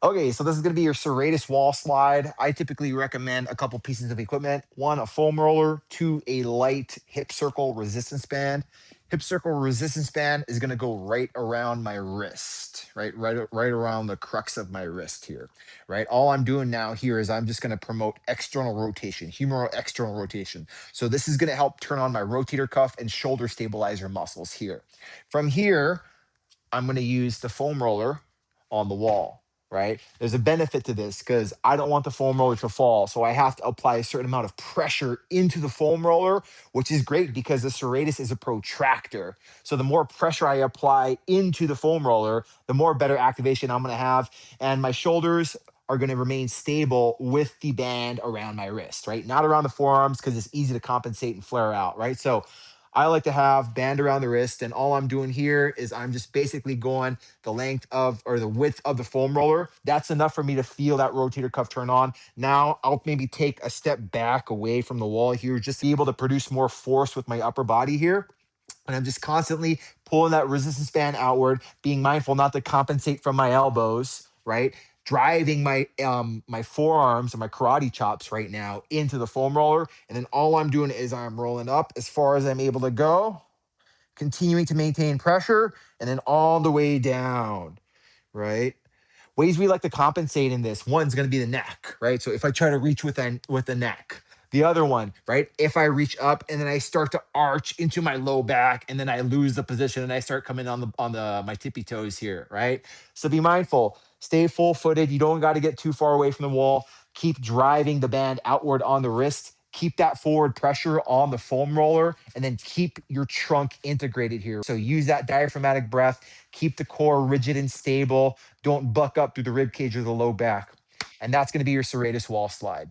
Okay, so this is going to be your serratus wall slide. I typically recommend a couple pieces of equipment. One, a foam roller. Two, a light hip circle resistance band. Hip circle resistance band is going to go right around my wrist, right around the crux of my wrist here, right? All I'm doing now here is I'm just going to promote external rotation, humeral external rotation. So this is going to help turn on my rotator cuff and shoulder stabilizer muscles here. From here, I'm going to use the foam roller on the wall, right? There's a benefit to this because I don't want the foam roller to fall. So I have to apply a certain amount of pressure into the foam roller, which is great because the serratus is a protractor. So the more pressure I apply into the foam roller, the more better activation I'm going to have. And my shoulders are going to remain stable with the band around my wrist, right? Not around the forearms because it's easy to compensate and flare out, right? So I like to have band around the wrist, and all I'm doing here is I'm just basically going the length of or the width of the foam roller. That's enough for me to feel that rotator cuff turn on. Now I'll maybe take a step back away from the wall here, just to be able to produce more force with my upper body here. And I'm just constantly pulling that resistance band outward, being mindful not to compensate from my elbows, right? Driving my forearms and my karate chops right now into the foam roller. And then all I'm doing is I'm rolling up as far as I'm able to go, continuing to maintain pressure, and then all the way down, right? Ways we like to compensate in this, one's going to be the neck, right? So if I try to reach with the neck, the other one, right? If I reach up and then I start to arch into my low back and then I lose the position and I start coming on the my tippy toes here, right? So be mindful, stay full footed. You don't got to get too far away from the wall. Keep driving the band outward on the wrist. Keep that forward pressure on the foam roller and then keep your trunk integrated here. So use that diaphragmatic breath. Keep the core rigid and stable. Don't buck up through the rib cage or the low back. And that's going to be your serratus wall slide.